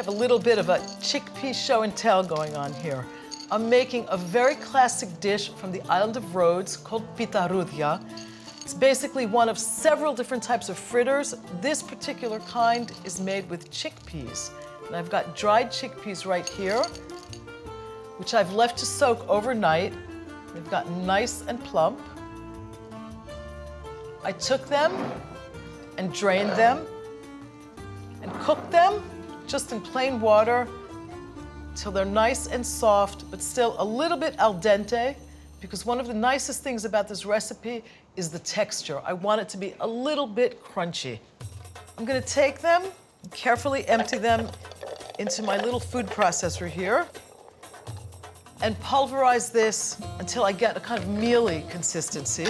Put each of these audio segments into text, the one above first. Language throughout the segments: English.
have a little bit of a chickpea show and tell going on here. I'm making a very classic dish from the island of Rhodes called pitarudhia. It's basically one of several different types of fritters. This particular kind is made with chickpeas. And I've got dried chickpeas right here, which I've left to soak overnight. They've gotten nice and plump. I took them and drained them and cooked them just in plain water till they're nice and soft, but still a little bit al dente, because one of the nicest things about this recipe is the texture. I want it to be a little bit crunchy. I'm gonna take them and carefully empty them into my little food processor here and pulverize this until I get a kind of mealy consistency.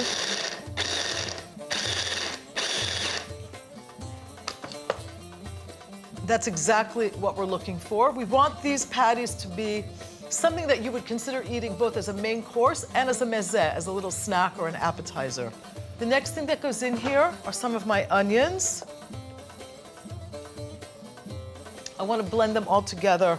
That's exactly what we're looking for. We want these patties to be something that you would consider eating both as a main course and as a mezze, as a little snack or an appetizer. The next thing that goes in here are some of my onions. I want to blend them all together.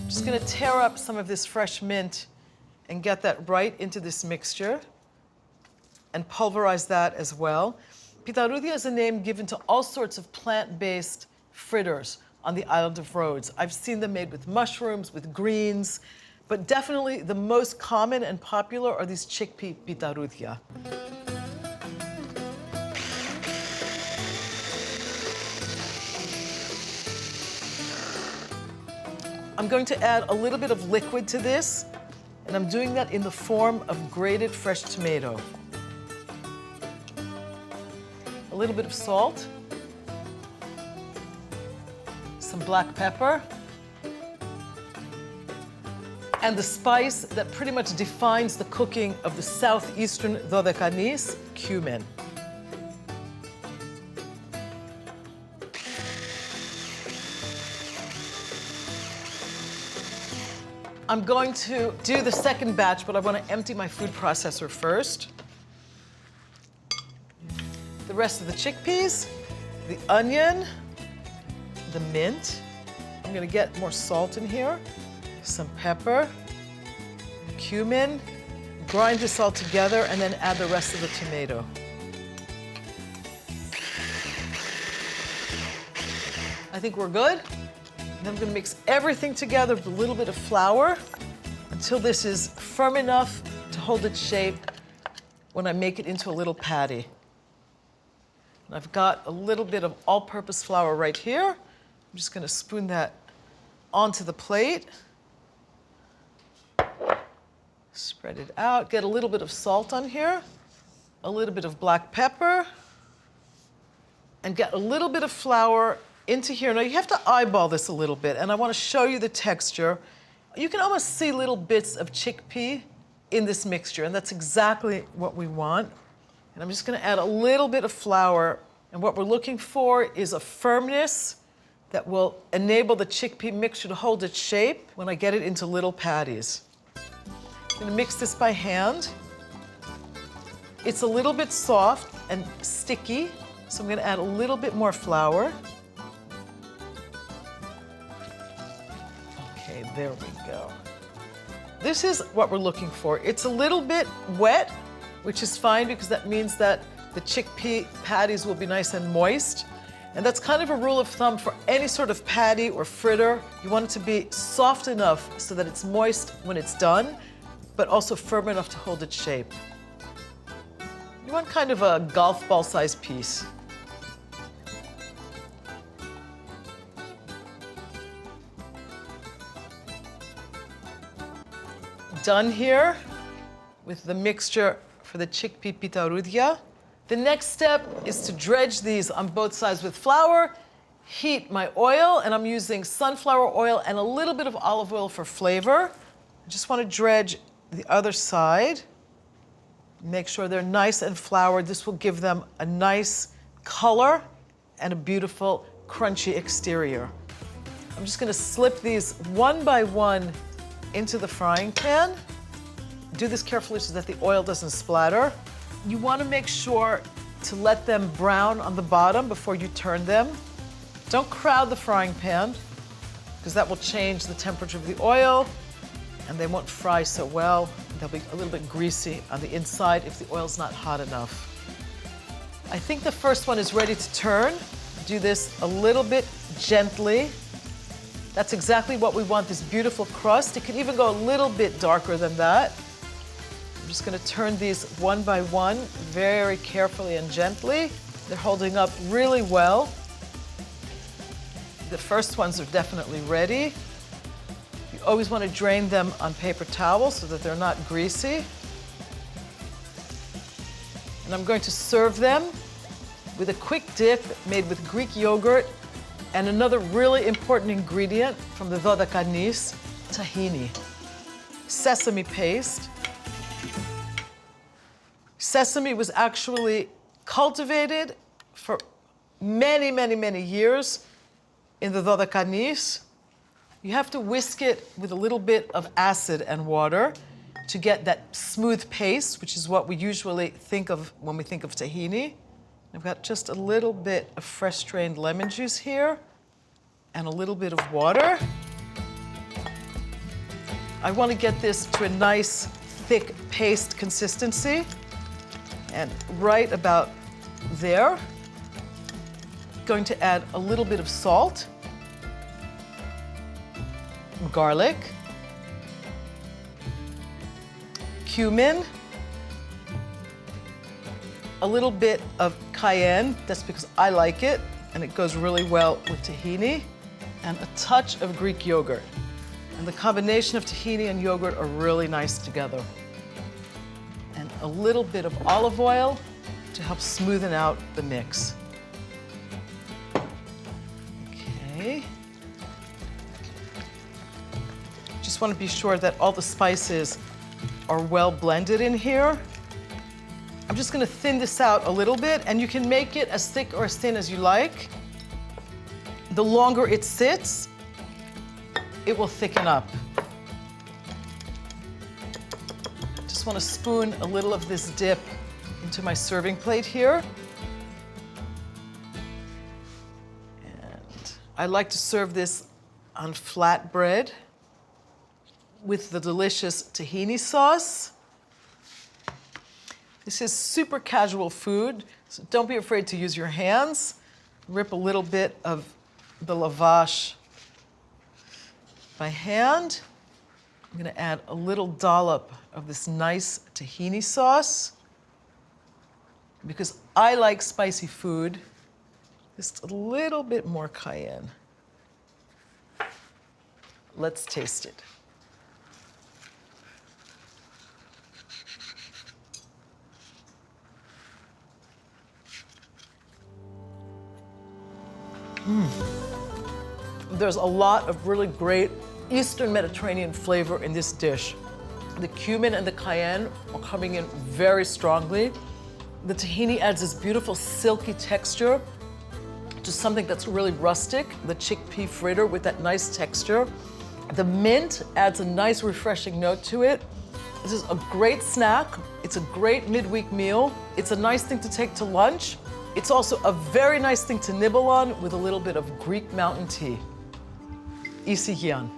Just going to tear up some of this fresh mint and get that right into this mixture and pulverize that as well. Pitarudhia is a name given to all sorts of plant-based fritters on the island of Rhodes. I've seen them made with mushrooms, with greens, but definitely the most common and popular are these chickpea pitarudhia. I'm going to add a little bit of liquid to this, and I'm doing that in the form of grated fresh tomato. A little bit of salt, some black pepper, and the spice that pretty much defines the cooking of the southeastern Dodecanese, cumin. I'm going to do the second batch, but I want to empty my food processor first. The rest of the chickpeas, the onion, the mint. I'm gonna get more salt in here, some pepper, cumin, grind this all together, and then add the rest of the tomato. I think we're good. And then I'm gonna mix everything together with a little bit of flour until this is firm enough to hold its shape when I make it into a little patty. And I've got a little bit of all-purpose flour right here. I'm just gonna spoon that onto the plate. Spread it out, get a little bit of salt on here, a little bit of black pepper, and get a little bit of flour into here. Now you have to eyeball this a little bit, and I wanna show you the texture. You can almost see little bits of chickpea in this mixture, and that's exactly what we want. And I'm just gonna add a little bit of flour, and what we're looking for is a firmness that will enable the chickpea mixture to hold its shape when I get it into little patties. I'm gonna mix this by hand. It's a little bit soft and sticky, so I'm gonna add a little bit more flour. Okay, there we go. This is what we're looking for. It's a little bit wet, which is fine because that means that the chickpea patties will be nice and moist. And that's kind of a rule of thumb for any sort of patty or fritter. You want it to be soft enough so that it's moist when it's done, but also firm enough to hold its shape. You want kind of a golf ball sized piece. Done here with the mixture for the chickpea pitarudhia. The next step is to dredge these on both sides with flour, heat my oil, and I'm using sunflower oil and a little bit of olive oil for flavor. I just want to dredge the other side. Make sure they're nice and floured. This will give them a nice color and a beautiful crunchy exterior. I'm just going to slip these one by one into the frying pan. Do this carefully so that the oil doesn't splatter. You want to make sure to let them brown on the bottom before you turn them. Don't crowd the frying pan, because that will change the temperature of the oil and they won't fry so well. They'll be a little bit greasy on the inside if the oil's not hot enough. I think the first one is ready to turn. Do this a little bit gently. That's exactly what we want, this beautiful crust. It can even go a little bit darker than that. I'm just gonna turn these one by one, very carefully and gently. They're holding up really well. The first ones are definitely ready. You always want to drain them on paper towels so that they're not greasy. And I'm going to serve them with a quick dip made with Greek yogurt and another really important ingredient from the Dodecanis, tahini, sesame paste. Sesame was actually cultivated for many, many, many years in the Dodecanis. You have to whisk it with a little bit of acid and water to get that smooth paste, which is what we usually think of when we think of tahini. I've got just a little bit of fresh strained lemon juice here and a little bit of water. I want to get this to a nice, thick paste consistency. And right about there, going to add a little bit of salt, garlic, cumin, a little bit of cayenne. That's because I like it, and it goes really well with tahini, and a touch of Greek yogurt. And the combination of tahini and yogurt are really nice together. And a little bit of olive oil to help smoothen out the mix. Okay. Just want to be sure that all the spices are well blended in here. I'm just going to thin this out a little bit, and you can make it as thick or as thin as you like. The longer it sits, it will thicken up. Just want to spoon a little of this dip into my serving plate here. And I like to serve this on flat bread with the delicious tahini sauce. This is super casual food, so don't be afraid to use your hands. Rip a little bit of the lavash by hand. I'm gonna add a little dollop of this nice tahini sauce. Because I like spicy food, just a little bit more cayenne. Let's taste it. There's a lot of really great Eastern Mediterranean flavor in this dish. The cumin and the cayenne are coming in very strongly. The tahini adds this beautiful silky texture to something that's really rustic, the chickpea fritter with that nice texture. The mint adds a nice refreshing note to it. This is a great snack. It's a great midweek meal. It's a nice thing to take to lunch. It's also a very nice thing to nibble on with a little bit of Greek mountain tea. Isi Gian.